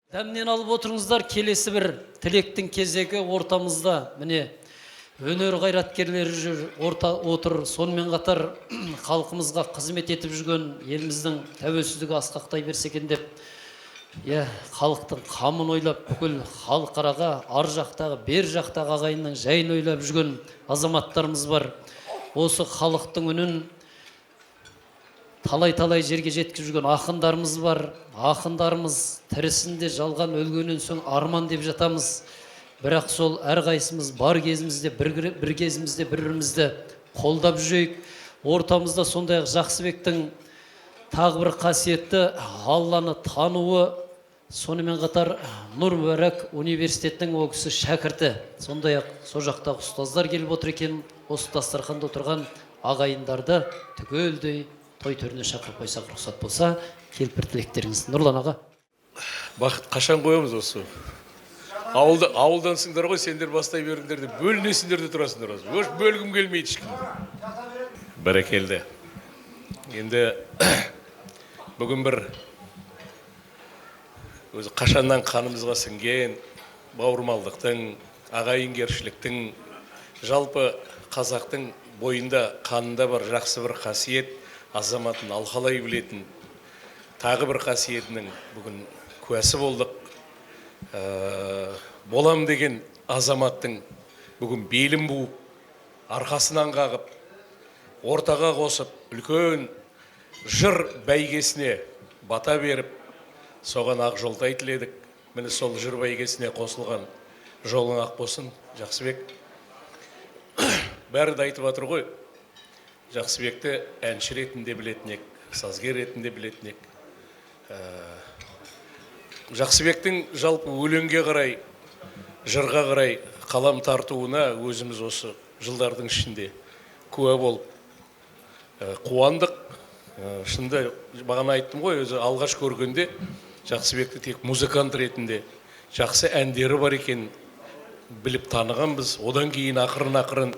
Дәмнен алып отырыңыздар, келесі бір тілектің кезегі ортамызда. Міне, өнер қайраткерлері жүр, отыр. Сонымен қатар халқымызға қызмет етіп жүрген еліміздің тәуелсіздігі асқақтай берсе екен деп, халықтың қамын ойлап, бүкіл халықараға, ар жақтағы, бер жақтағы ағайынның жайын ойлап жүрген азаматтарымыз бар. Осы халықтың үнін талай-талай жерге жеткізіп жүрген ақындарымыз бар. Ақындарымыз тірісінде жалған, өлгеннен соң арман деп жатамыз. Бірақ сол әрқайсымыз бар кезімізде, бір кезімізде бірімізді қолдап жүрейік. Ортамызда сондай-ақ Жақсыбектің тағы бір қасиетті Алланы тануы, сонымен қатар Нұр Мүбәрак университетінің ол кісі шәкірті. Сондай-ақ сол жақтағы ұстаздар келіп отыр екен. Осы дастарханда отырған ағайындарды түгелдей той төріне шақырып қойсақ рұқсат болса, келіп бір тілектеріңіз. Нұрлан аға. Бақыт қашан қоямыз осы? Ауылдансыңдар ғой, сендер бастай беріңдер де бөлінесіңдер де тұрасыңдар. Өш бөлгім келмейді ешкім. Бәрекелді. Енді бүгін бір өзі қашаннан қанымызға сіңген бауырмалдықтың, ағайынгершіліктің, жалпы қазақтың бойында, қанында бар жақсы бір қасиет, азаматын алқалай білетін тағы бір қасиетінің бүгін куәсі болдық. Болам деген азаматтың бүгін белін буып, арқасынан қағып, ортаға қосып, үлкен жыр бәйгесіне бата беріп, соған ақ жолдай тіледік. Міне сол жыр бәйгесіне қосылған жолың ақ болсын, Жақсыбек. Бәрі де айтып жатыр ғой, Жақсыбекті әнші ретінде білетін ек, сазгер ретінде білетін ек. Жақсыбектің жалпы өлеңге қарай, жырға қарай қалам тартуына өзіміз осы жылдардың ішінде куә болып қуандық. Шынында бағана айттым ғой, өзі алғаш көргенде Жақсыбекті тек музыкант ретінде жақсы әндері бар екен біліп танығанбыз. Одан кейін ақырын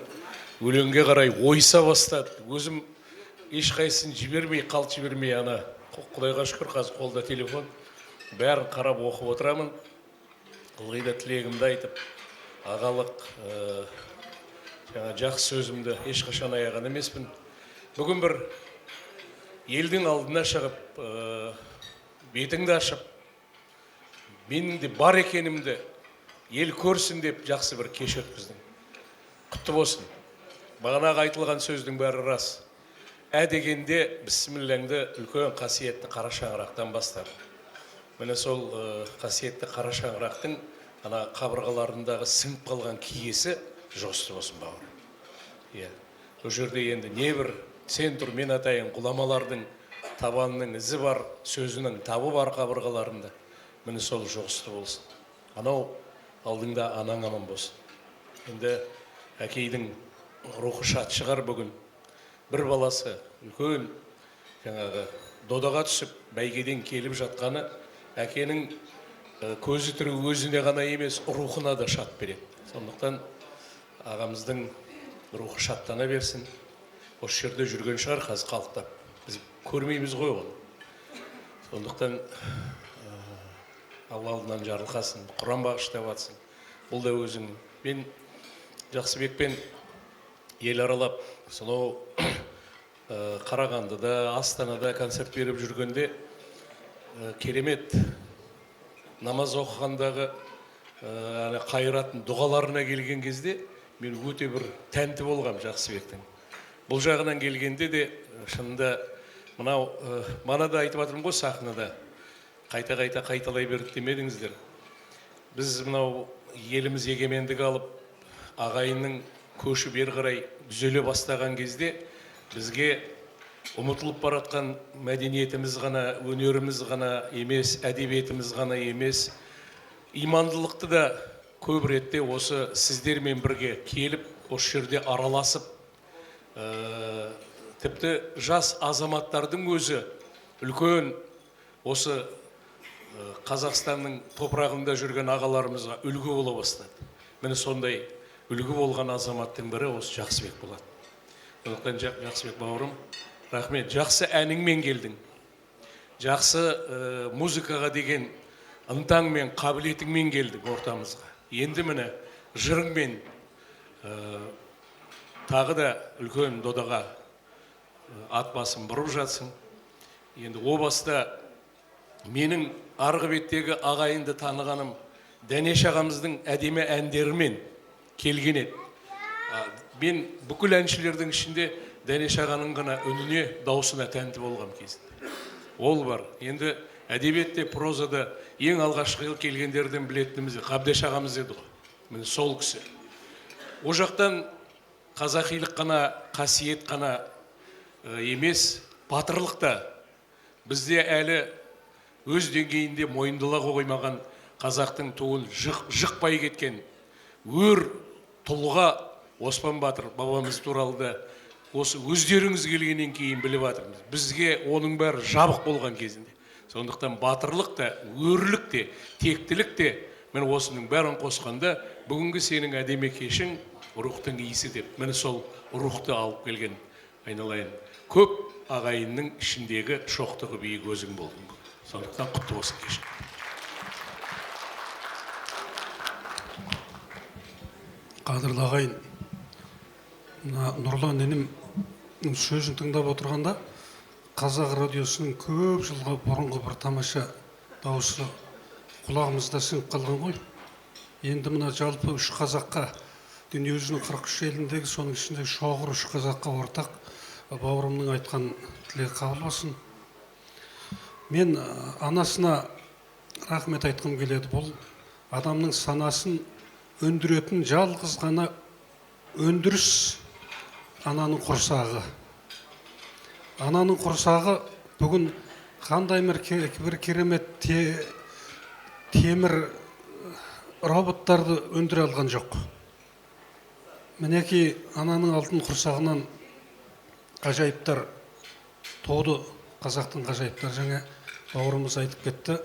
өлеңге қарай ойса бастады. Өзім ешқайсысын жібермей, қалт жібермей, ана Құдайға шүкір, қазір қолда телефон, бәрін қарап оқып отырамын. Ылғи да тілегімді айтып, ағалық жақсы сөзімді ешқашан аяған емеспін. Бүгін бір елдің алдына шығып, бетіңді ашып, менің де бар екенімді ел көрсін деп жақсы бір кеш өткіздің. Құтты болсын. Бағанағы айтылған сөздің бәрі рас. Дегенде бісмілләңді үлкен қасиетті қара шаңырақтан бастап. Міне сол қасиетті қара шаңырақтың ана қабырғаларындағы сіңіп қалған киесі жосты болсын, бауыр. Ол жерде енді не бір сен тұр мен атайын ғұламалардың табанының ізі бар, сөзінің табы бар қабырғаларында. Міне сол жосты болсын. Анау алдыңда анаң аман болсын. Енді әкейдің рухы шат шығар бүгін. Бір баласы үлкен додаға түсіп, бәйгеден келіп жатқаны әкенің көзі тірі өзіне ғана емес, рухына да шат береді. Сондықтан ағамыздың рухы шаттана берсін. Осы жерде жүрген шығар қазір қалықтап. Біз көрмейміз ғой оны. Сондықтан Алла алдынан жарылқасын, Құран бағыштап атсын. Бұл да өзің. Мен Жақсыбекпен ел аралап, сонау Қарағандыда, Астанада концерт беріп жүргенде керемет намаз оқығандағы қайратын дұғаларына келген кезде мен өте бір тәнті болғам Жақсыбектің. Бұл жағынан келгенде де шынында мынау манада айтып жатырмын ғой, сахнада қайта қайталай берді демедіңіздер. Біз мынау еліміз егемендік алып, ағайынның көші бер қарай түзеле бастаған кезде бізге ұмытылып баратқан мәдениетіміз ғана, өнеріміз ғана емес, әдебиетіміз ғана емес, имандылықты да көп ретте осы сіздермен бірге келіп, осы жерде араласып, тіпті жас азаматтардың өзі үлкен осы Қазақстанның топырағында жүрген ағаларымызға үлгі бола бастады. Міне сондай үлгі болған азаматтың бірі осы Жақсыбек болады. Сондықтан Жақсыбек бауырым, рахмет. Жақсы әніңмен келдің. Жақсы музыкаға деген ынтаңмен, қабілетіңмен келдің ортамызға. Енді міне жырыңмен тағы да үлкен додаға ат басын бұрып жатсың. Енді о баста менің арғы беттегі ағайынды танығаным Дәнеш ағамыздың әдемі әндерімен келген еді. Мен бүкіл әншілердің ішінде Дәнеш ағаның ғана үніне, даусына тәнті болған кезінде. Ол бар. Енді әдебиетте, прозада ең алғашқы келгендерден білетініміз Қабдеш ағамыз еді ғой. Міне сол кісі. О жақтан қазақилық қана, қасиет қана емес, батырлық та бізде әлі өз деңгейінде мойындыла қоймаған қазақтың туын жықпай кеткен өр тұлға Оспан Батыр бабамыз туралы да осы өздеріңіз келгеннен кейін біліп жатырмыз. Бізге оның бәрі жабық болған кезінде. Сондықтан батырлық та, өрлік те, тектілік те, мен осының бәрін қосқанда бүгінгі сенің әдемі кешің рухтың иісі деп, мені сол рухты алып келген айналайын. Көп ағайынның ішіндегі шоқтығы биік өзің болдың. Сондықтан құтты болсын кешің. Қадірлі ағайын, Нұрлан енім сөзін тыңдап отырғанда қазақ радиосының көп жылға бұрынғы бір тамаша дауысы құлағымызда сіңіп қалған ғой. Енді мына жалпы үш қазаққа, дүниежүзінің 43 еліндегі, соның ішінде шоғыр үш қазаққа ортақ бауырымның айтқан тілегі қабыл болсын. Мен анасына рахмет айтқым келеді. Бұл адамның санасын өндіретін жалғыз ғана өндіріс ананың құрсағы. Ананың құрсағы бүгін қандай бір керемет темір роботтарды өндіре алған жоқ. Мінеки ананың алтын құрсағынан ғажайыптар туды, қазақтың ғажайыптар. Жаңа бауырымыз айтып кетті.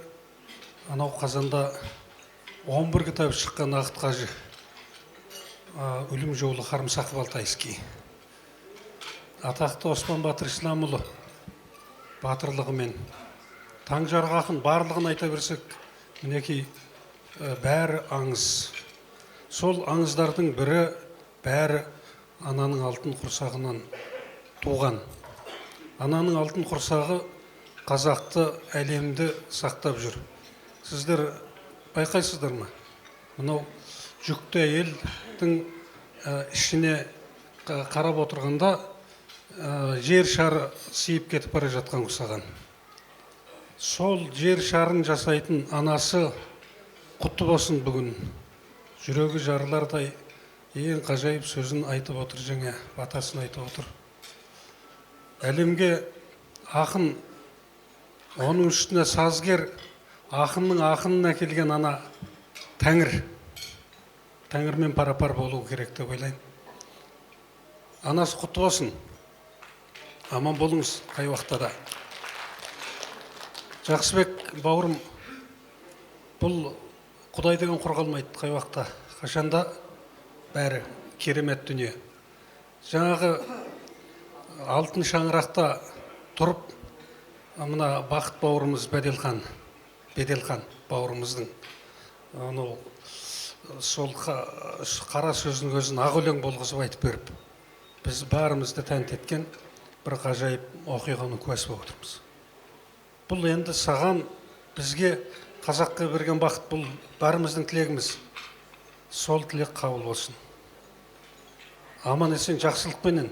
Анау қазанда 11 кітап шыққан Ақыт Қажы, өлім жолы Қарымсақ Балтайский. Атақты Оспан Батыр Исламұлы батырлығымен, Таңжарық ақын барлығын айта берсек, мінеки бәрі аңыз. Сол аңыздардың бірі бәрі ананың алтын құрсағынан туған. Ананың алтын құрсағы қазақты, әлемді сақтап жүр. Сіздер байқайсыздар ма? Мынау жүкті әйелдің ішіне қарап отырғанда жер шары сиіп кетіп бара жатқан құсаған. Сол жер шарын жасайтын анасы құтты болсын бүгін. Жүрегі жарылардай ең ғажайып сөзін айтып отыр, жаңа батасын айтып отыр. Әлемге ақын, оның үстіне сазгер, ақынның ақынын әкелген ана Тәңір. Тәңірмен пара-пар болу керек деп ойлаймын. Анасы құтты болсын. Аман болыңыз қай уақытта да. Жақсыбек бауырым, бұл Құдай деген құр қалмайды қай уақытта. Қашанда бәрі керемет дүние. Жаңағы алтын шаңырақта тұрып, мына Бақыт бауырымыз Беделхан бауырымыздың сол қара сөздің өзін ақ өлең болғызып айтып беріп, біз бәрімізді тәнті еткен бір ғажайып оқиғаның куәсі болып отырмыз. Бұл енді саған, бізге, қазаққа берген бақыт, бұл бәріміздің тілегіміз. Сол тілек қабыл болсын. Аман есен жақсылықпенен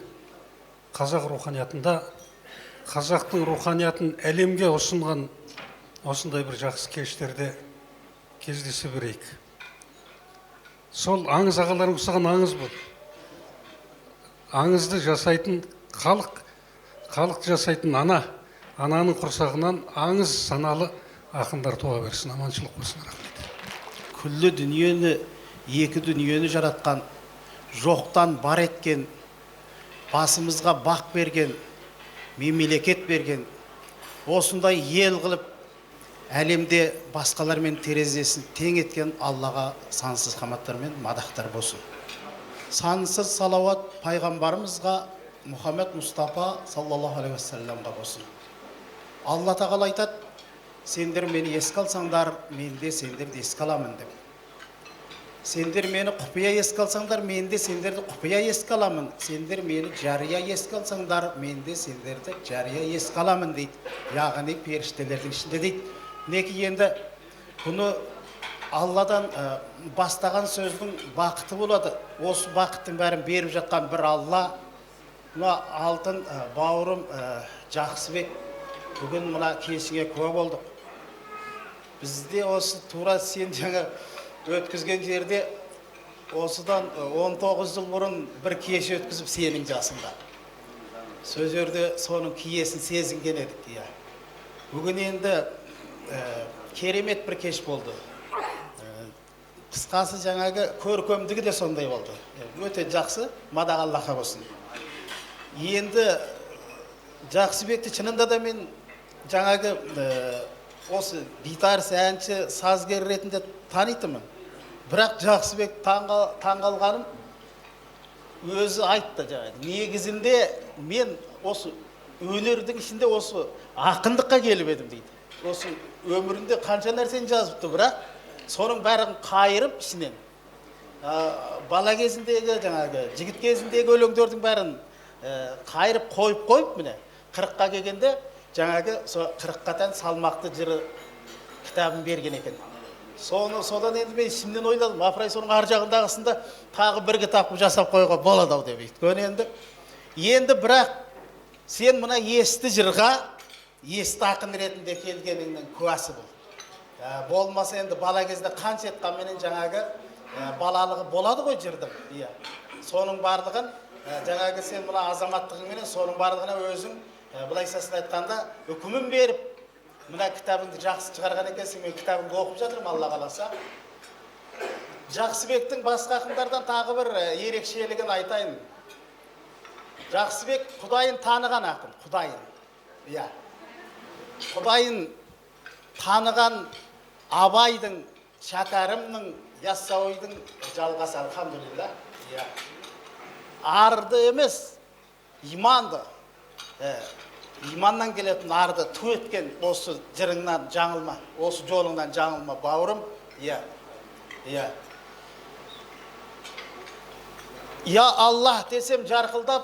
қазақ руханиятында, қазақтың руханиятын әлемге ұсынған осындай бір жақсы кештерде кездесе берейік. Сол аңыз ағаларың ұқсаған аңыз бұл. Аңызды жасайтын халық жасайтын ананың құрсағынан аңыз саналы ақындар туа берсін. Аманшылық болсын. Рахмет. Күллі дүниені, екі дүниені жаратқан, жоқтан бар еткен, басымызға бақ берген, мемлекет берген, осындай ел қылып, әлемде басқалармен терезесін тең еткен Аллаға сансыз қаматтар мен мадақтар болсын. Сансыз салауат пайғамбарымызға, Мұхаммед Мұстафа саллаллаху алейхи уассаламға болсын. Алла тағала айтады: сендер мені еске алсаңдар, мен де сендерді еске аламын деп. Сендер мені құпия еске алсаңдар, мен де сендерді құпия еске аламын. Сендер мені жария еске алсаңдар, мен де сендерді жария еске аламын дейді. Яғни періштелердің ішінде дейді. Неки енді бұны Алладан бастаған сөздің бақыты болады. Осы бақыттың бәрін беріп жатқан бір Алла. Мына алтын бауырым Жақсыбек бүгін мына кешіңе куә болдық. Бізде осы тура сен жаңа өткізген жерде осыдан 19 жыл бұрын бір кеш өткізіп сенің жасында. Сөздерде соның киесін сезінген едік. Бүгін енді керемет бір кеш болды. Қысқасы жаңағы көркемдігі де сондай болды. Өте жақсы, мадақ Аллаха болсын. Енді Жақсыбекті чынында да мен жаңағы осы гитаршы, әнші, сазгер ретінде танитынмын. Бірақ Жақсыбек таңғалғаным өзі айтты жаңағы. Негізінде мен осы өнердің ішінде осы ақындыққа келіп едім дейді. Осы өмірінде қанша нәрсені жазыпты, бірақ соның бәрін қайырып ішінен. Бала кезіндегі жаңағы жігіт кезіндегі өлеңдердің бәрін қайырып қойып міне 40-қа келгенде жаңағы 40-қа тән салмақты жыры кітабын берген екен. Содан енді мен ішімнен ойладым, апырай соның ар жағындағысында тағы бір кітап жасап қоюға болады ау деп. Өйткені енді бірақ сен мына есті жырға есті ақын ретінде келгеніңнің куәсі бұл. Болмаса енді бала кезде қанша етқанменен жаңағы балалығы болады ғой жырдың. Соның барлығын жаңағы сен мына азаматтығыңменен соның барлығына өзің былайшасын айтқанда үкімін беріп мына кітабыңды жақсы шығарған екенсің. Мен кітабыңды оқып жатырмын, Алла қаласа. Жақсыбектің басқа ақындардан тағы бір ерекшелігін айтайын. Жақсыбек Құдайын таныған ақын, Құдайын. Құдайын таныған Абайдың, Шәкәрімнің, Яссауидің жалғасы, алхамдулилла. Арды емес, иманды. Иманнан келетін арды ту еткен осы жырыңнан жаңылма, осы жолыңнан жаңылма бауырым. Я Аллах десем жарқылдап,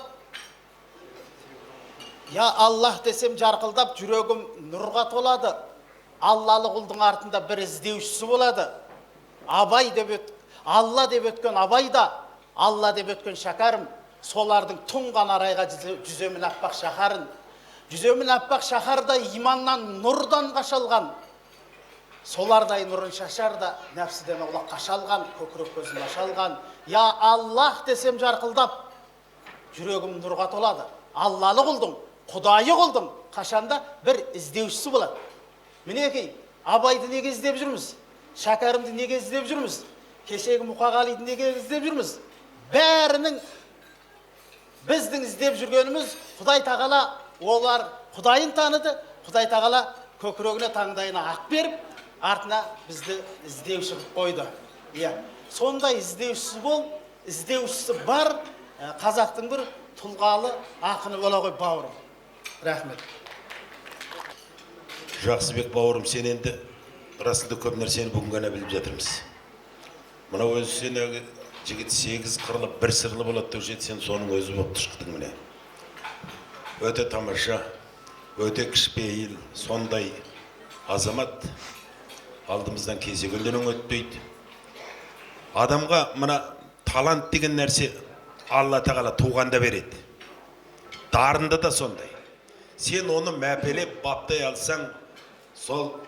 жүрегім нұрға толады. Аллалы құлдың артында бір іздеушісі болады. Алла деп өткен Абай да, Алла деп өткен Шәкәрім, солардың тұнған арайға жүземін аппақ шаһарын. Жүземін аппақ шаһарда иманнан, нұрдан қашалған. Солардай нұрын шашарда, нәпсіден олақ қашалған, көкірек көзін ашалған. Я Аллах десем жарқылдап, жүрегім нұрға толады. Аллалы құлдың, Құдайы құлдың қашанда бір іздеушісі болады. Мінекей, Абайды неге іздеп жүрміз? Шәкәрімді неге іздеп жүрміз? Кешегі Мұқағалиды неге іздеп жүрміз? Бәрінің біздің іздеп жүргеніміз Құдай тағала, олар Құдайын таныды. Құдай тағала көкірегіне, таңдайына ақ беріп, артына бізді іздеуші қойды. Сондай іздеушісі бар қазақтың бір тұлғалы ақыны бола ғой бауырым. Рахмет. Жақсыбек бауырым, сен енді расында көп нәрсені бүгін ғана біліп жатырмыз. Мына өзі сен жігіт 8 қырлы, бір сырлы болады деуші еді, сен соның өзі болып шықтың міне. Өте тамаша, өте кішіпейіл, сондай азамат алдымыздан кезегінен өтпейді. Адамға мына талант деген нәрсе Алла тағала туғанда береді. Дарында да сондай. Сен оны мәпелеп, баптай алсаң, сол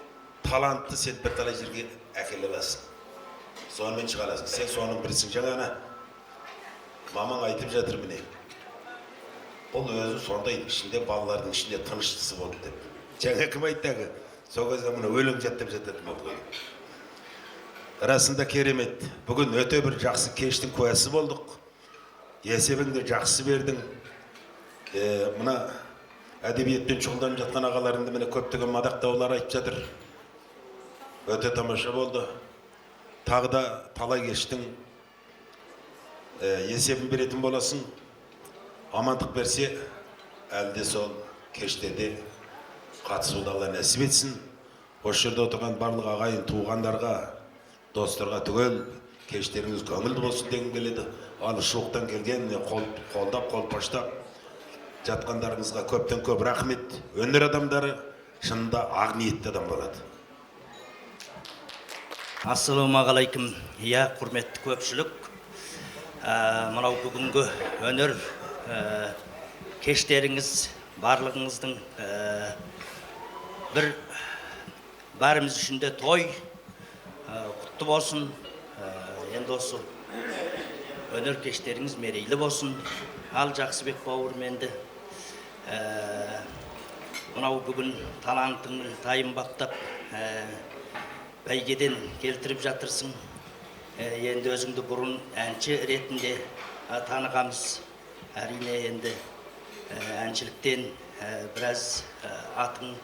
талантты сен бір талай жерге әкеле аласың. Сонымен шыға аласың. Сен соның бірісің. Жаңа мамаң айтып жатыр міне. Бұл өзі сондай ішінде, балалардың ішінде тыныштысы болды деп. Жаңа кім айтты? Сол кезде мына өлең жаттап жатады ма? Расында керемет. Бүгін өте бір жақсы кештің куәсі болдық. Есебіңді жақсы бердің. Мына әдебиетпен шұғылданып жатқан ағаларыңды міне көптеген мадақтаулар айтып жатыр. Өте тамаша болды. Тағы да талай кештің есебін беретін боласың. Амандық берсе, әлде сол кештерде қатысуды Алла нәсіп етсін. осы жерде отырған барлық ағайын туғандарға, достарға түгел кештеріңіз көңілді болсын дегім келеді. Алыс жуықтан келген, қолдап, қолпаштап жатқандарыңызға көптен көп рахмет. Өнер адамдары шынында ақ ниетті адам болады. Ассалаумағалейкум. Иә, құрметті көпшілік. Мынау бүгінгі өнер кештеріңіз барлығыңыздың бір бәріміз үшін де той құтты болсын. Енді осы өнер кештеріңіз мерейлі болсын. Ал Жақсыбек бауырменді мынау бүгін талантыңның тайын баптап бәйгеден келтіріп жатырсың. Енді өзіңді бұрын әнші ретінде танығамыз. Әрине енді әншіліктен біраз атың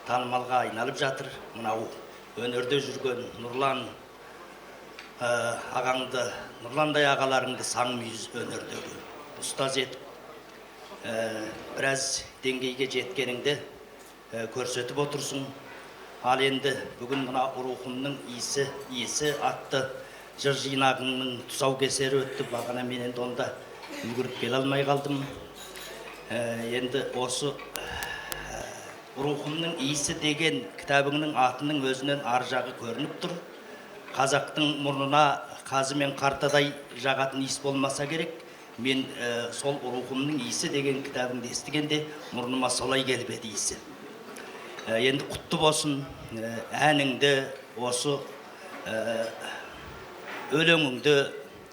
танымалға айналып жатыр. Мынау өнерде жүрген Нұрлан ағаңды, Нұрландай ағаларыңды саңмүйіз өнердегі ұстаз етіп, біраз деңгейге жеткеніңді көрсетіп отырсың. Ал енді бүгін мына рухымның иісі атты жыр жинағыңның тұсаукесері өтті. Бағана мен енді онда үлгіріп келе алмай қалдым. Енді осы рухымның иісі деген кітабыңның атының өзінен ар жағы көрініп тұр. Қазақтың мұрнына қазы мен қартадай жағатын иіс болмаса керек. Мен сол рухымның иісі деген кітабыңды естігенде мұрныма солай келіп еді иісі. Енді құтты болсын, әніңді, осы өлеңіңді,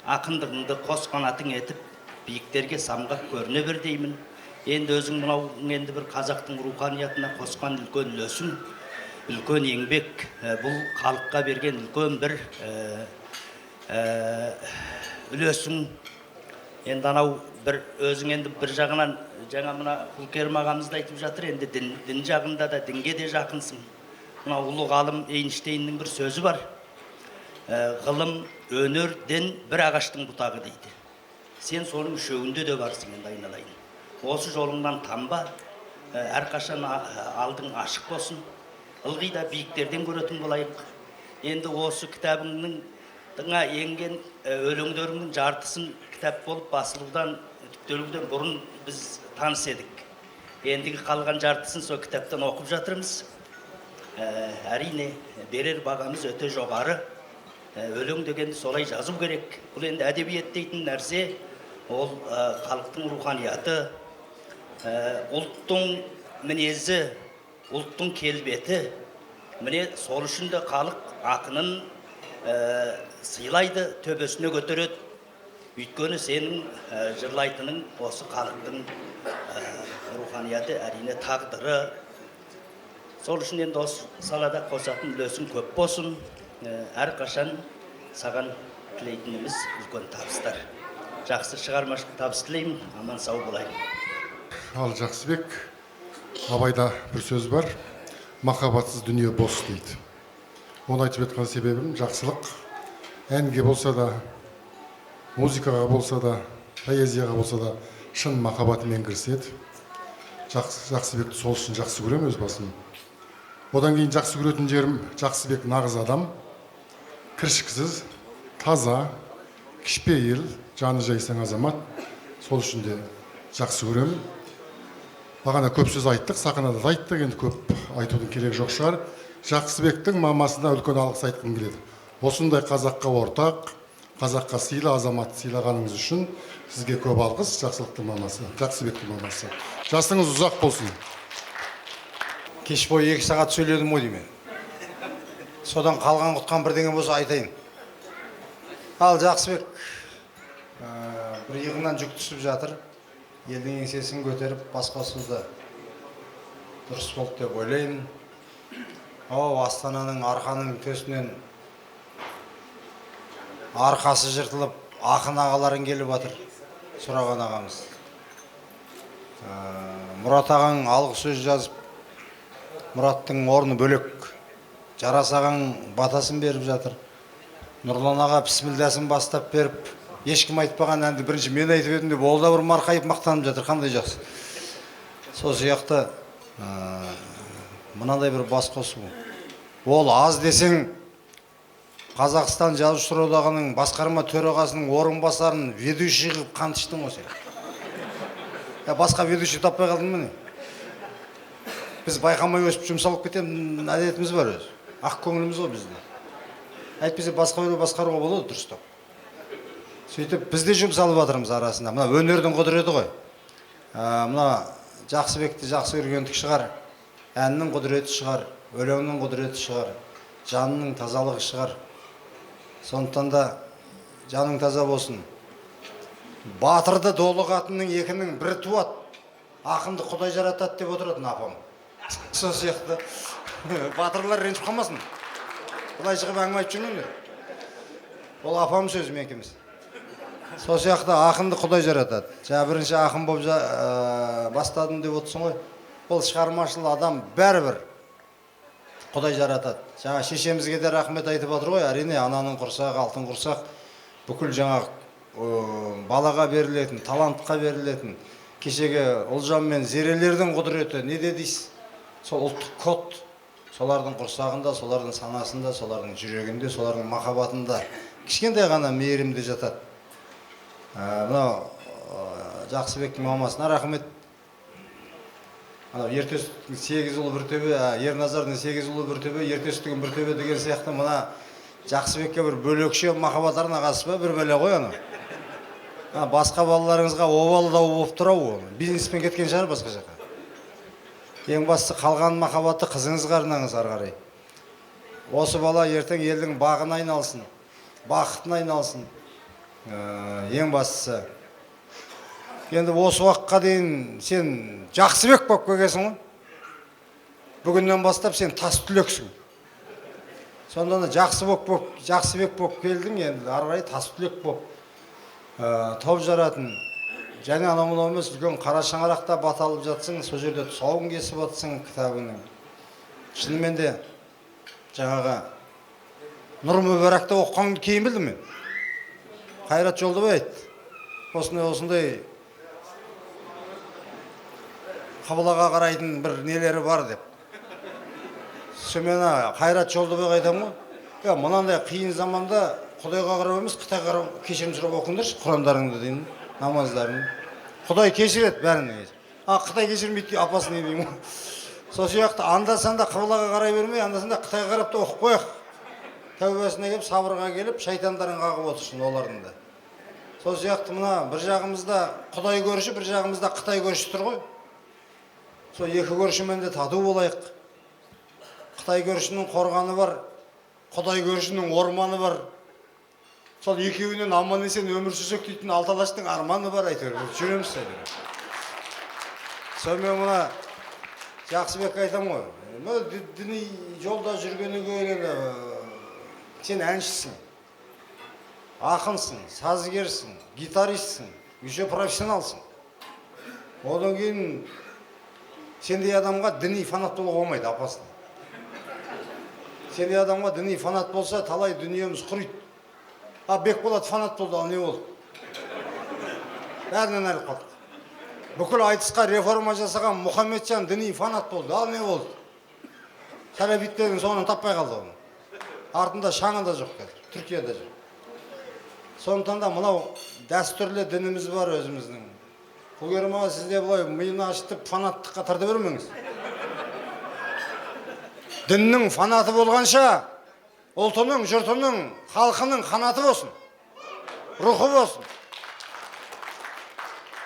ақындығыңды қос қанатың етіп, биіктерге самғап көріне бер деймін. Енді өзің мынау енді бір қазақтың руханиятына қосқан үлкен үлесің, үлкен еңбек, бұл халыққа берген үлкен бір үлесің. Енді анау бір өзің енді бір жағынан жаңа мына Құлкерім ағамыз да айтып жатыр, енді дін жағында да дінге де жақынсың. Мына ұлы ғалым Эйнштейннің бір сөзі бар. Ғылым, өнер, дін бір ағаштың бұтағы дейді. Сен соның үшеуінде де барсың, енді айналайын. Осы жолыңнан танба, әрқашан алдың ашық болсын. Ылғи да биіктерден көретін болайық. Енді осы кітабыңның енген өлеңдеріңнің жартысын кітап болып басылудан, түптелуден бұрын біз таныс едік. Ендігі қалған жартысын сол кітаптан оқып жатырмыз. Әрине, берер бағамыз өте жоғары. Өлең дегенді солай жазу керек. Бұл енді әдебиет дейтін нәрсе, ол халықтың руханияты, ұлттың мінезі, ұлттың келбеті. Міне сол үшін де халық ақынын сыйлайды, төбесіне көтереді. Өйткені сенің жырлайтының осы халықтың руханияты, әрине тағдыры. Сол үшін енді осы салада қосатын үлесің көп болсын. Әрқашан саған тілейтініміз үлкен табыстар. Жақсы шығармашылық табыс тілеймін, аман сау болайын. Ал Жақсыбек, абайда бір сөз бар, махаббатсыз дүние бос дейді. Оны айтып жатқан себебім жақсылық әнге болса да, музыкаға болса да, поэзияға болса да шын махаббатымен кіріседі. Жақсыбекті сол үшін жақсы көрем өз басым. Одан кейін жақсы көретін жерім, Жақсыбек нағыз адам, кіршіксіз, таза, кішпейіл, жаны жайсаң азамат. Сол үшін де жақсы көрем. Бағана көп сөз айттық, сахнада да айттық, енді көп айтудың керегі жоқ шығар. Жақсыбектің мамасына үлкен алғыс айтқым келеді. Осындай қазаққа ортақ, қазаққа сыйлы азамат сыйлағаныңыз үшін сізге көп алғыс. Жақсылықтың мамасы, Жақсыбектің мамасы. Жасыңыз ұзақ болсын. Кеш бойы 2 сағат сөйледім ғой деймін. Содан қалған құтқан бірдеңе болса айтайын. Ал Жақсыбек, бір иығынан жүк түсіп жатыр. Елдің еңсесін көтеріп басқосуды дұрыс болды деп ойлаймын. Астананың арқаның төсінен арқасы жыртылып, ақын ағаларың келіп жатыр, сұраған ағамыз. Мұрат ағаң алғы сөз жазып, Мұраттың орны бөлек. Жарас ағаң батасын беріп жатыр. Нұрлан аға бісмілдасын бастап беріп, ешкім айтпаған әнді бірінші мен айтып едім деп, ол да бір марқайып мақтанып жатыр, қандай жақсы. Сол сияқты мынандай бір бас қосу Ол аз десең, Қазақстан Жазушылар одағының басқарма төрағасының орынбасарын ведущий қылып қантыштың ғой сен. Басқа ведущий таппай қалдың міне. Біз байқамай өсіп жұмсалып кететін әдетіміз бар өзі. Ақ көңіліміз ғой бізде. Әйтпесе басқа біреу басқаруға болады дұрыстап. Сөйтіп біз де жұмсалып жатырмыз арасында. Мына өнердің құдіреті ғой. Мына Жақсыбекті жақсы көргендік шығар. Әннің құдіреті шығар, өлеңнің құдіреті шығар, жанның тазалығы шығар. Сондықтан да жаның таза болсын. Батырды долы қатынның екінің бірі туады. Ақынды Құдай жаратады деп отыратын апам. Сол сияқты батырлар ренжіп қалмасын. Былай шығып әңгіме айтып жүрмеңдер. Ол апам сөзі менікіміз. Сол сияқты ақынды Құдай жаратады. Жаңа бірінші ақын болып бастадым деп отырсың ғой. Ол шығармашыл адам бәрібір Құдай жаратады. Жаңа шешемізге де рахмет айтып отыр ғой. Әрине ананың құрсағы, алтын құрсақ бүкіл жаңа балаға берілетін, талантқа берілетін, кешегі Ұлжан мен Зерелердің құдіреті неде дейсіз? Сол ұлттық код, солардың құрсағында, солардың санасында, солардың жүрегінде, солардың махаббатында кішкентай ғана мейірімде жатады. Мынау Жақсыбектің мамасына рахмет. Ертөстіктің 8 ұлы бір төбе, Ерназардың 8 ұлы бір төбе, ертөстіктің бір төбе деген сияқты мына Жақсыбекке бір бөлекше махаббат арнағасы ба, бір бөле ғой ана. Басқа балаларыңызға обалы дау болып тұрау, бизнеспен кеткен шығар басқа жаққа. Ең бастысы қалған махаббатты қызыңызға арнаңыз ары қарай. Осы бала ертең елдің бағына айналсын, бақытына айналсын. Ең бастысы. Енді осы уақытқа дейін сен Жақсыбек болып келгенсің ғой. Бүгіннен бастап сен тас түлексің. Сонда да Жақсыбек болып келдің, енді ары қарай тас түлек болып топ жаратын. Және анау емес үлкен қара шаңырақта баталып жатсың, сол жерде тұсауын кесіп жатсың кітабыңның. Шынымен де жаңағы Нұр Мүбәракта оқығанды кейін білдім мен. Қайрат Жолдыбай айтты. Осындай Қабылаға қарайтын бір нелері бар деп. Сөмені Қайрат Жолдыбайға айтамын ғой. Мынандай қиын заманда Құдайға қарап емес, Қытайға қарап кешірім сұрап оқыңдаршы Құрандарыңды деймін, намаздарыңды. Құдай кешіреді бәрін. Қытай кешірмейді, апасы не деймін. Сол сияқты анда-санда Қыбылаға қарай бермей, анда-санда Қытайға қарап та оқып қояқ. Тәубесіне келіп, сабырға келіп, шайтандарын қағып отырсын олардың да. Сол сияқты мына бір жағымызда Құдай көрші, бір жағымызда Қытай көрші тұр ғой. Сол екі көршімен де тату болайық. Қытай көршінің қорғаны бар, Құдай көршінің орманы бар. Сол екеуінен аман есен өмір сүрсек дейтін алталаштың арманы бар әйтеуір. Жүреміз сөйлеп. Сонымен мына Жақсыбекке айтамын ғой. Діни жолда жүргеннен кейін сен әншісің, ақынсың, сазгерсің, гитаристсің, еще профессионалсың. Одан кейін сендей адамға діни фанат болуға болмайды, апасына. Сендей адамға діни фанат болса, талай дүниеміз құриды. Бекболат фанат болды, ал не болды? Бәрінен әліп қалдық. Бүкіл айтысқа реформа жасаған Мұхаммеджан діни фанат болды, ал не болды? Сәләбиттердің соңынан таппай қалды оны. Артында шаңы да жоқ қазір, Түркияда жоқ. Сондықтан да мынау дәстүрлі дініміз бар өзіміздің. Құлгерма сізде бұлай миына ашытып фанаттыққа тарды бермеңіз. Діннің фанаты болғанша, ұлтының, жұртының, халқының қанаты болсын, рухы болсын.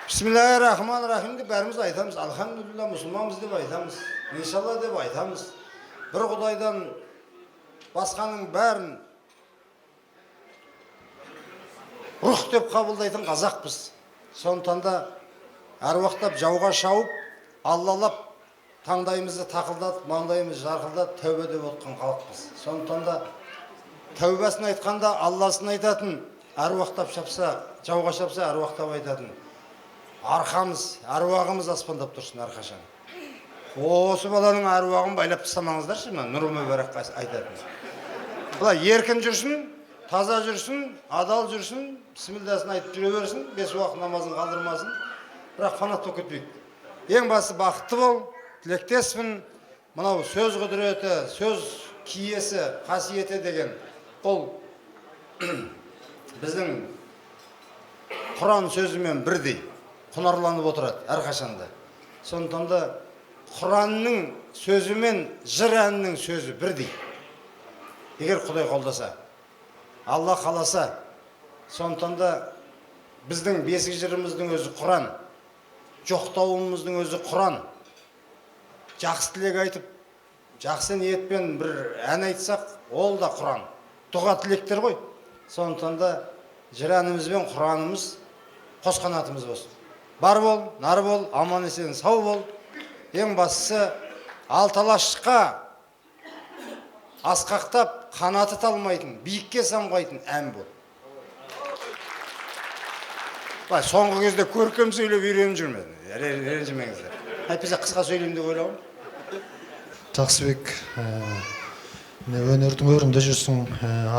Бисмиллахир-рахманир-рахим деп бәріміз айтамыз. Алхамдулилла, мұсылманбыз деп айтамыз. Иншалла деп айтамыз. Бір Құдайдан басқаның бәрін рух деп қабылдайтын қазақпыз. Сондықтан да әруақтап жауға шауып, аллалап, таңдайымызды тақылдатып, маңдайымыз жарқылдап, тәубе деп отқан халықпыз. Сондықтан да тәубесін айтқанда алласын айтатын, әруақтап шапса, жауға шапса, әруақтап айтатын. Арқамыз, әруағымыз аспандап тұрсын әрқашан. Осы баланың әруағын байлап тастамаңыздаршы, Нұр Мүбәракқа айтатын. Бұлай еркін жүрсін, таза жүрсін, адал жүрсін, бісмілдасын айтып жүре берсін, 5 уақыт намазын қалдырмасын, бірақ фанат болып кетпейік. Ең басы бақытты бол, тілектеспін. Мынау сөз құдіреті, сөз киесі қасиеті деген бұл біздің құран сөзімен бірдей құнарланып отырады әрқашанда. Сондықтан да Құранның сөзі мен жыр әнінің сөзі бірдей. Егер Құдай қолдаса, Алла қаласа, сондықтан да біздің бесік жырымыздың өзі Құран, жоқтауымыздың өзі Құран. Жақсы тілек айтып, жақсы ниетпен бір ән айтсақ, ол да Құран. Дұға тілектер ғой. Сондықтан да жыр әніміз бен Құранымыз қос қанатымыз болсын. Бар бол, нар бол, аман есен сау бол. Ең бастысы алталашқа асқақтап қанаты талмайтын, биікке самғайтын ән бол. Соңғы кезде көркем сөйлеп үйреніп жүрмедім. Ренжімеңіздер. Әйтпесе қысқа сөйлеймін деп ойлауым. Жақсыбек, өнердің өрінде жүрсің,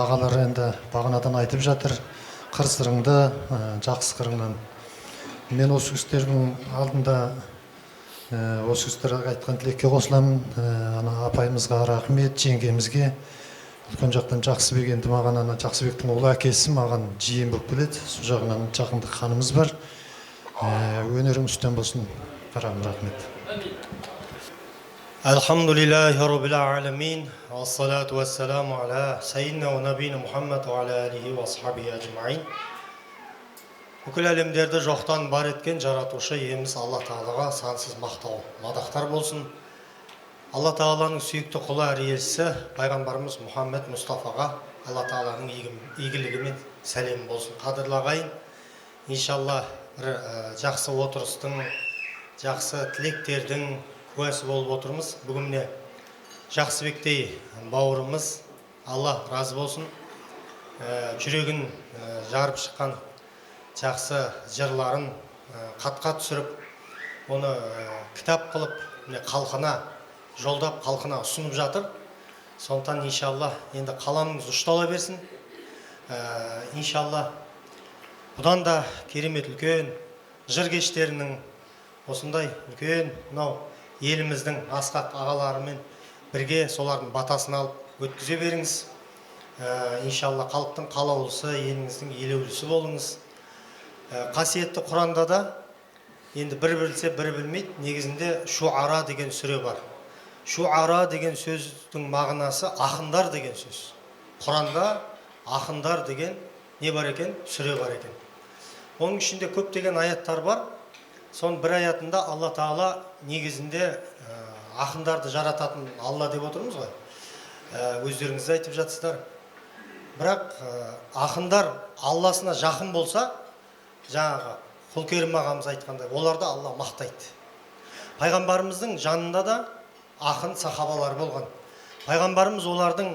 ағалар енді бағанадан айтып жатыр, қыр-сырыңды, жақсы қырыңнан. Мен осы кісілердің алдында осы кісілерге айтқан тілекке қосыламын. Апайымызға рахмет, жеңгемізге. Үлкен жақтан Жақсыбек, енді маған Жақсыбектің ұлы әкесі маған жиен болып келеді. Сол жағынан жақындық қанымыз бар. Өнерің үстем болсын. Қарағым, рахмет. Алхамдулиллахи раббил аламин. Ассалату вассаламу аля саййидина ва набийина Мухаммад ва аля алихи ва асхабихи ажмаин. Бүкіл әлемдерді жоқтан бар еткен жаратушы иеміз Алла Тағалаға сансыз мақтау, мадақтар болсын. Алла Тағаланың сүйікті құлы әрі елшісі пайғамбарымыз Мұхаммед Мұстафаға Алла Тағаланың игілігімен сәлем болсын. Қадірлі ағайын, иншалла бір жақсы отырыстың, жақсы тілектердің куәсі болып отырмыз. Бүгін міне Жақсыбектей бауырымыз, Алла разы болсын, жүрегін жарып шыққан жақсы жырларын қатқа түсіріп, оны кітап қылып, қалқына жолдап, қалқына ұсынып жатыр. Сондықтан иншалла енді қаламыңыз ұштала берсін. Иншалла бұдан да керемет үлкен жыр кештерінің осындай үлкен еліміздің асқақ ағаларымен бірге солардың батасын алып өткізе беріңіз. Иншалла халықтың қалаулысы, еліңіздің елеулісі болыңыз. Қасиетті Құранда да енді бір білсе бір білмейді, негізінде шуара деген сүре бар. Шуара деген сөздің мағынасы ақындар деген сөз. Құранда ақындар деген не бар екен? Сүре бар екен. Оның ішінде көптеген аяттар бар. Соның бір аятында Алла Тағала негізінде ақындарды жарататын Алла деп отырмыз ғой. Өздеріңіз айтып жатсыздар. Бірақ ақындар Алласына жақын болса, жаңағы Құлкерім ағамыз айтқандай, оларды Алла мақтайды. Пайғамбарымыздың жанында да ақын сахабалар болған. Пайғамбарымыз олардың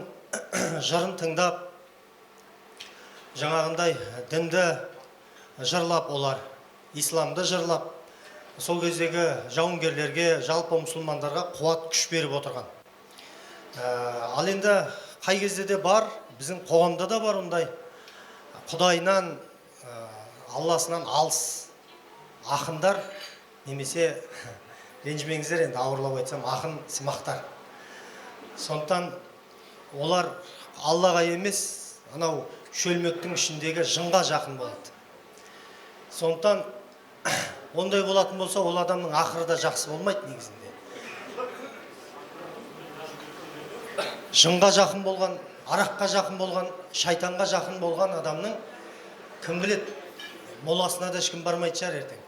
жырын тыңдап, жаңағындай дінді жырлап олар, исламды жырлап, сол кездегі жауынгерлерге, жалпы мұсылмандарға қуат күш беріп отырған. Ал енді қай кезде де бар, біздің қоғамда да бар ондай Құдайынан, Алласынан алыс ақындар, немесе ренжімеңіздер, енді ауырлап айтсам, ақын сымақтар. Сондықтан олар Аллаға емес, анау шөлмектің ішіндегі жынға жақын болады. Сондықтан ондай болатын болса, ол адамның ақыры да жақсы болмайды негізінде. Жынға жақын болған, араққа жақын болған, шайтанға жақын болған адамның кім біледі, моласына да ешкім бармайды шығар ертең.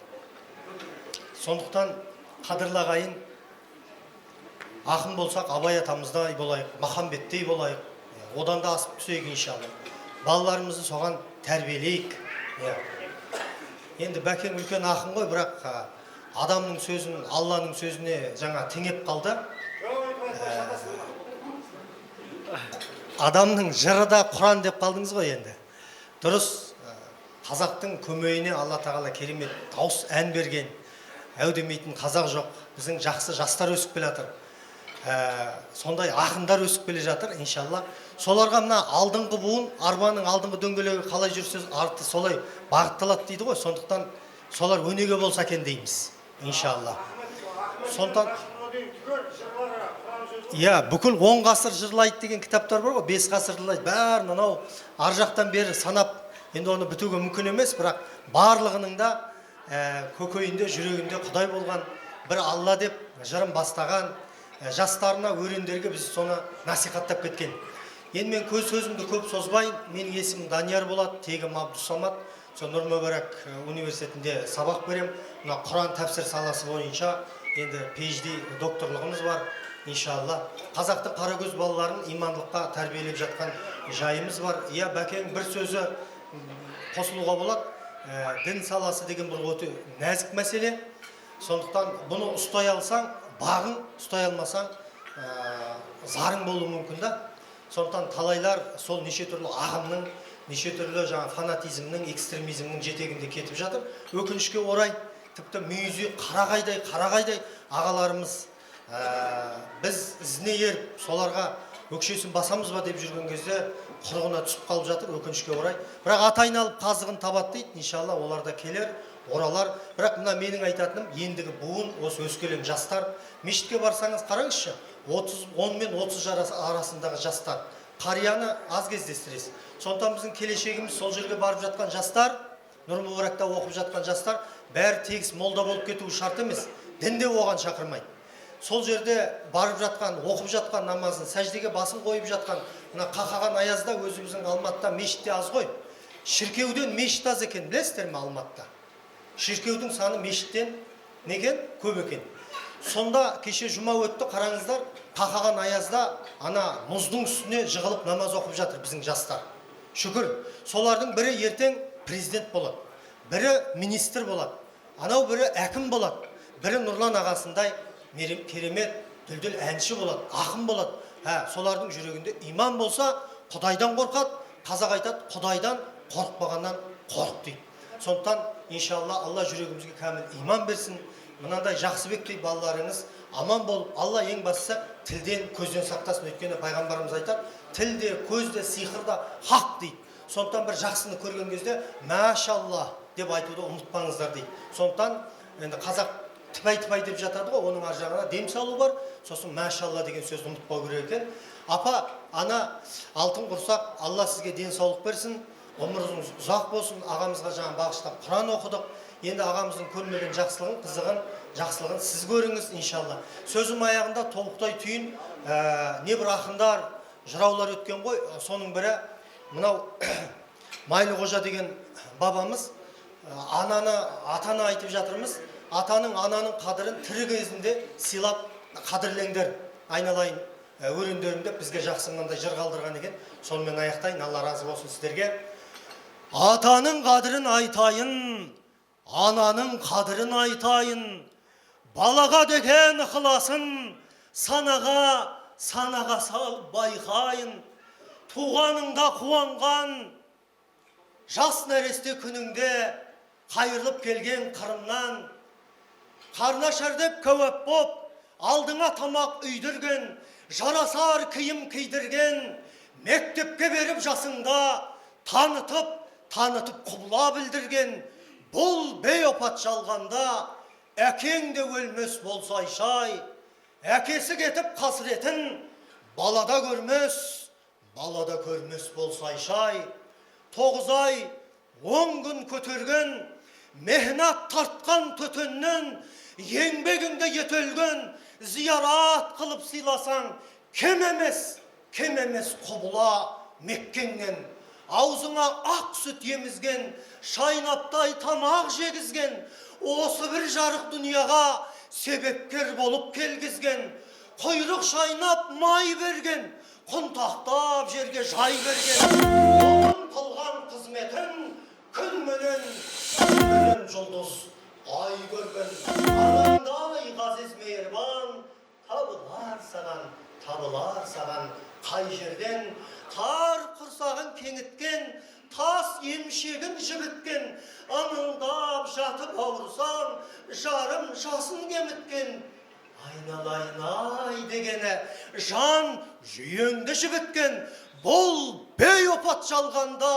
Сондықтан қадірлі ағайын, ақын болсақ Абай атамыздай болайық, Махамбеттей болайық, одан да асып түсейік иншалла. Балаларымызды соған тәрбиелейік. Енді бәкең үлкен ақын ғой, бірақ адамның сөзін Алланың сөзіне жаңа теңеп қалды. Адамның жыры да Құран деп қалдыңыз ғой енді. Дұрыс, қазақтың көмейіне Алла Тағала керемет дауыс ән берген, әудемейтін қазақ жоқ. Біздің жақсы жастар өсіп келе жатыр. Сондай ақындар өсіп келе жатыр, иншалла. Соларға мына алдыңғы буын, арбаның алдыңғы дөңгелегі қалай жүрсе, арты солай бағытталады дейді ғой. Сондықтан солар өнеге болса екен дейміз, иншалла. Сондықтан Иә, бүкіл 10 ғасыр жырлайды деген кітаптар бар ғой, 5 ғасыр жырлайды. Бәрін анау ар жақтан бері санап, енді оны бітуге мүмкін емес, бірақ барлығының да көкейінде, жүрегінде Құдай болған, бір Алла деп жырын бастаған, жастарына, өрендерге біз соны насихаттап кеткен. Енді мен көз сөзімді көп созбайын. Менің есімім Данияр болады, тегім Абдусамат. Сол Нұр Мүбарак университетінде сабақ берем. Мына Құран тәпсір саласы бойынша енді PhD докторлығымыз бар. Иншалла. Қазақтың қарагөз балаларын имандылыққа тәрбиелеп жатқан жайымыз бар. Иә, бәкең бір сөзі қосылуға болады. Дін саласы деген бір өте нәзік мәселе. Сондықтан бұны ұстай алсаң, бағың, ұстай алмасаң, зарың болуы мүмкін да. Сондықтан талайлар сол неше түрлі ағымның, неше түрлі фанатизмнің, экстремизмнің жетегінде кетіп жатыр. Өкінішке орай, тіпті мүйізі қарағайдай ағаларымыз біз ізіне еріп, соларға өкшесін басамыз ба деп жүрген кезде құрығына түсіп қалып жатыр, өкінішке орай. Бірақ аты айналып қазығын табады дейді, иншалла олар да келер, оралар. Бірақ мына менің айтатыным, ендігі буын, осы өскелең жастар, мешітке барсаңыз қараңызшы, 10 мен 30 арасындағы жастар, қарияны аз кездестіресіз. Сондықтан біздің келешегіміз сол жерге барып жатқан жастар, Нұр Мүбаракта оқып жатқан жастар, бәрі тегіс молда болып кетуі шарт емес, дін де оған шақырмайды. Сол жерде барып жатқан, оқып жатқан намазын, сәждеге басын қойып жатқан, мына қақаған аязда өзіміздің Алматыда мешітте аз ғой. Шіркеуден мешіт аз екен, білесіздер ме Алматыда? Шіркеудің саны мешіттен некен? Көп екен. Сонда кеше жұма өтті, қараңыздар, қақаған аязда ана мұздың үстіне жығылып намаз оқып жатыр біздің жастар. Шүкір, солардың бірі ертең президент болады, бірі министр болады, анау бірі әкім болады, бірі Нұрлан ағасындай керемет, дүлділ әнші болады, ақын болады. Солардың жүрегінде иман болса, Құдайдан қорқады. Қазақ айтады, Құдайдан қорықпағаннан қорық дейді. Сондықтан, иншалла, Алла жүрегімізге кәміл иман берсін. Мынандай Жақсыбектей балаларыңыз аман болып, Алла ең бастысы тілден, көзден сақтасын. Өйткені пайғамбарымыз айтады, тілде, көзде, сиқырда хақ дейді. Сондықтан бір жақсыны көрген кезде, мәшалла деп айтуды ұмытпаңыздар дейді. Сондықтан, енді қазақ тіпай деп жатады ғой, оның ар жағына дем салу бар. Сосын мәшалла деген сөзді ұмытпау керек екен. Апа, ана алтын құрсақ, Алла сізге денсаулық берсін, өміріңіз ұзақ болсын. Ағамызға бағыштап Құран оқыдық. Енді ағамыздың көрмеген жақсылығын, жақсылығын сіз көріңіз, иншалла. Сөзім аяғында толықтай түйін, не бір ақындар, жыраулар өткен ғой, соның бірі мынау Майлы Қожа деген бабамыз, атаны айтып жатырмыз. Атаның, ананың қадірін тірі кезінде сыйлап қадірлеңдер, айналайын өрендерінде бізге жақсы мынандай жыр қалдырған екен. Сонымен аяқтайын, Алла разы болсын сіздерге. Атаның қадірін айтайын, ананың қадірін айтайын, балаға деген ықыласын санаға сал байқайын. Туғаныңда қуанған, жас нәресте күніңде қайырлып келген қырымнан, қарнашар деп көеп боп, алдыңа тамақ үйдірген, жарасар киім кийдірген, мектепке беріп жасыңда танытып құбыла білдірген, бұл бейопат жалғанда әкең де өлмес болсай шай, әкесі кетіп қасіретін балада көрмес болсай шай. 9 ай 10 күн көтерген, мехнат тартқан төтеннен, еңбегіңде етөлген, зиярат қылып сыйласаң, кем емес құбыла Меккеңнен. Аузыңа ақ сүт емізген, шайнаптай тамақ жегізген, осы бір жарық дүнияға себепкер болып келгізген, құйрық шайнап май берген, құнтақтап жерге жай берген, оғын қылған қызметін күнменен жұлдыз ай көрген, анандай ғазиз мейірбан, табылар саған қай жерден, тар құрсағын кеңіткен, тас емшегін жібіткен, анылдап жатып ауырсаң, жарым жасын кеміткен, айналайын ай дегені жан жүйеңді жібіткен, бұл бейопат жалғанда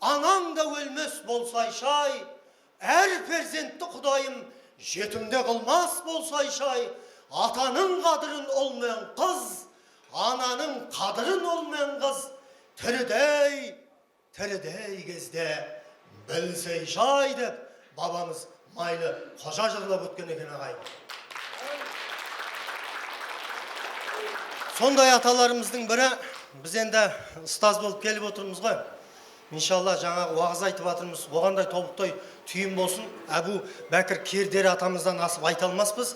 анаң да өлмес болсай шай, әр перзентті Құдайым жетімде қылмас болсай шай, атаның қадірін олмаyan қыз ананың қадырын олмен қыз, тірідей кезде білсей жай деп бабамыз майлы қожа жырлап өткен екен ағайын. Сондай аталарымыздың бірі, біз енді ұстаз болып келіп отырмыз ғой. Иншалла жаңағы уағыз айтып жатырмыз, оғандай тобықтай түйін болсын. Әбу Бәкір Кердері атамыздан асып айта алмаспыз.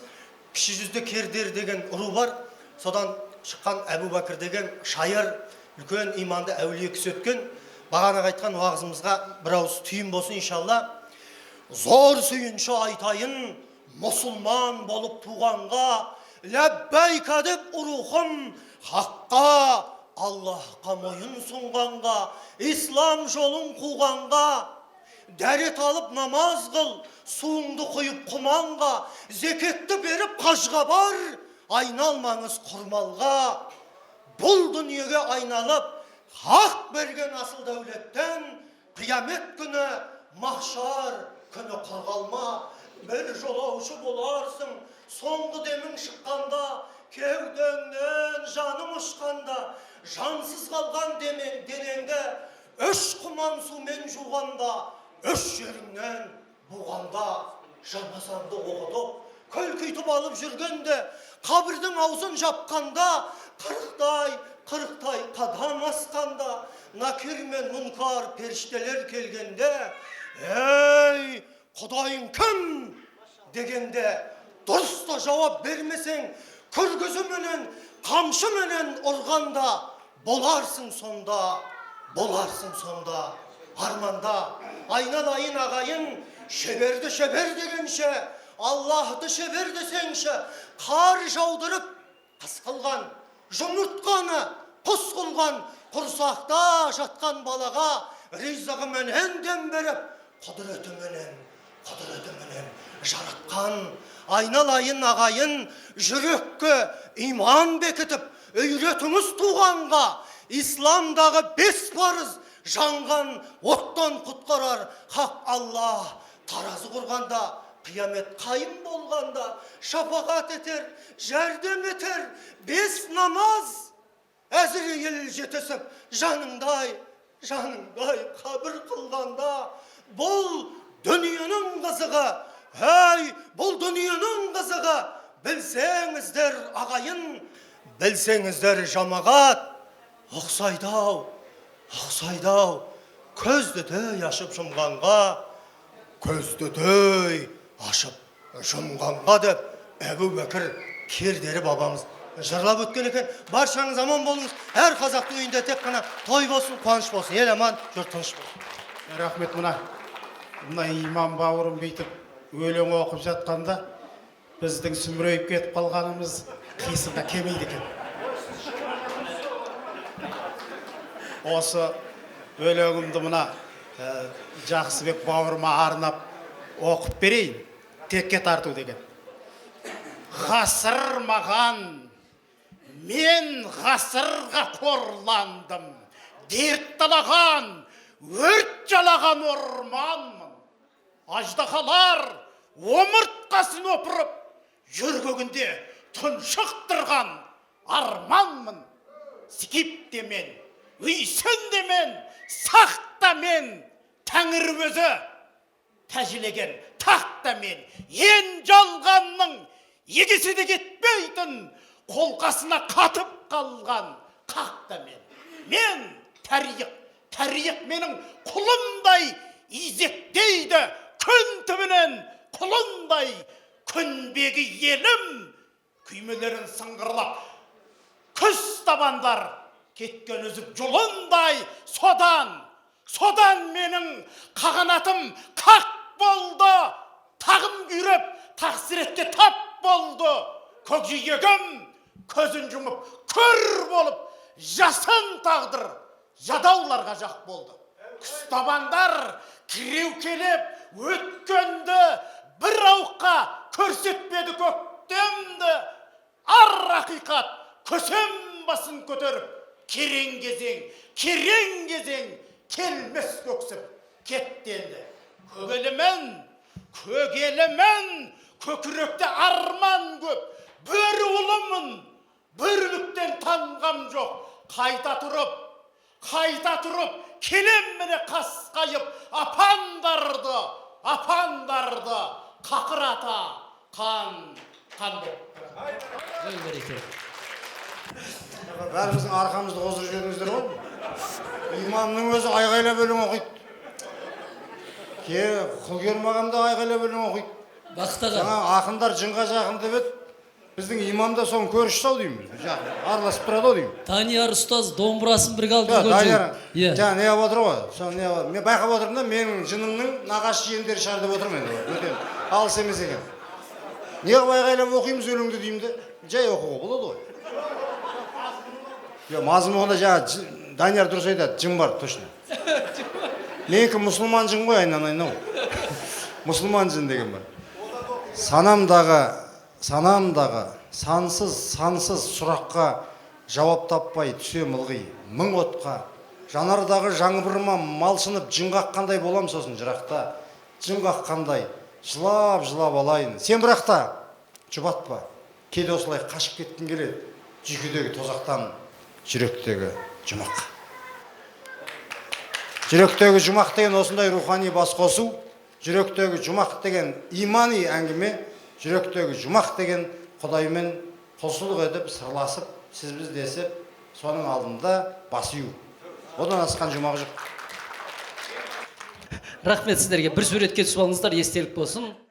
Кіші жүзде Кердері деген ұру бар. Содан шыққан Әбу Бәкір деген шайыр, үлкен иманды әулие кісі өткен. Бағана айтқан уағызымызға бір ауыз түйін болсын иншалла. Зор сүйінші айтайын, мұсылман болып туғанға, ләббәйка деп ұрухым, хаққа, Аллахқа мойын сұнғанға, ислам жолын қуғанға, дәрет алып намаз қыл, суыңды құйып құманға, зекетті беріп қажға бар, айналмаңыз құрмалға. Бұл дүниеге айналып, хақ берген асыл дәулеттен, қиямет күні, махшар күні қорғалма. Бір жолаушы боларсың, соңғы демің шыққанда, кеудеңнен жаның ұшқанда, жансыз қалған денеңді, үш құман сумен жуғанда, үш жеріңнен буғанда, жаназаңды оқытып, көлкейтіп алып жүргенде, қабірдің аузын жапқанда, қырықтай қадам асқанда, накир мен мұнкар періштелер келгенде, ей, Құдайың кім дегенде, дұрыста жауап бермесең, күргізіменен, қамшыменен ұрғанда, боларсың сонда, арманда. Айналайын ағайын, шеберді шебер дегенше, Аллахты шебер десеңші, қар жаудырып, қыс қылған, жұмыртқаны, құс қылған, құрсақта жатқан балаға, ризығыменен дем беріп, құдіретіменен жаратқан. Айналайын ағайын, жүрекке иман бекітіп, үйретіңіз туғанға, исламдағы 5 парыз жанған оттан құтқарар хақ Аллах. Таразы құрғанда, қиямет қайым болғанда, шапағат етер, жәрдем етер, 5 намаз. Әзірейіл жетесіп, жаныңдай қабір қылғанда, бұл дүниенің қызығы, бұл дүниенің қызығы, білсеңіздер ағайын, білсеңіздер жамағат, ұқсайдау, көздідөй ашып жұмғанға деп Әбу Бәкір Кердері бабамыз жырлап өткен екен. Баршаңыз аман болыңыз. Әр қазақтың үйінде тек қана той болсын, қуаныш болсын. Ел аман, жұрт тыныш болсын. Рахмет. Мына имам бауырым бүйтіп өлең оқып жатқанда біздің сүмірейіп кетіп қалғанымыз қисынға келмейді екен. Осы өлеңімді мына Жақсыбек бауырыма арнап оқып берейін. Текке тарту деген. Ғасыр маған, мен ғасырға қорландым. Дерт талаған, өрт жалаған орманмын. Аждахалар омыртқасын опырып, жүргөгінде тұншықтырған арманмын. Скип демен, үйсін демен, сақтамен, тәңір өзі тәжілеген тақтамен, ең жалғанның егесі де кетпейтін, қолқасына қатып қалған қақтамен. Мен тарих менің құлымдай изектейді, күн түбінен құлындай күнбегі елім, күймелерін сыңғырлап, күз табандар кеткен үзіп жолындай, содан менің қағанатым қақ болды, тағым күйреп, тақсіретке тап болды, көкжиегім көзін жұмып көр болып, жасын тағдыр жадауларға жақ болды. Күстабандар кіреукелеп өткенді, бір ауыққа көрсетпеді көктемді. Ар ақиқат көсем басын көтеріп, керең кезең келмес көксіп кеттенді. Көгелімен көкіректе арман көп, бөрі ұлымын, Бүрліктен танғам жоқ. Қайта тұрып, келем міне қасқайып, апандарды қақырата, қан боп. Өл береке. Бәріміздің арқамызды қоздырып жібердіңіздер ғой. Имамның өзі айғайлап өлең оқиды. Құлгерім ағам да айғайлап өлең оқиды. Бақтаға. Жаңа ақындар жынға жақын деп еді. Біздің имам да соны көрішті ау деймін. Араласып тұрады ау деймін. Данияр ұстаз домбырасын бірге алып Данияр, Иә. жаңа не қылып отыр ғой. Мен байқап отырмын да, менің жынымның нағашы жиендері шығар деп отырмын енді. Өте алыс емес екен. Неғып айғайлап оқимыз өлеңді деймін де, жай оқуға болады ғой. Мазмұғында жаңа Данияр дұрыс айтады, жын бар, точно. Менікі мұсылман жын ғой, айнау. Мұсылман жын деген бар. Санамдағы сансыз сұраққа жауап таппай түсем ылғи мың отқа. Жанардағы жаңбырыма малшынып жын қаққандай болам сосын жырақта. Жын қаққандай жылап алайын. Сен бірақта жұбатпа. Кейде осылай қашып кеткің келеді. Жүйкедегі тозақтан жүректегі жұмақ. Жүректегі жұмақ деген осындай рухани бас қосу. Жүректегі жұмақ деген имани әңгіме. Жүректегі жұмақ деген Құдаймен қосылық етіп, сырласып, сіз біз десіп, соның алдында бас ию. Одан асқан жұмақ жоқ. Рахмет сіздерге. Бір суретке түсіп алыңыздар, естелік болсын.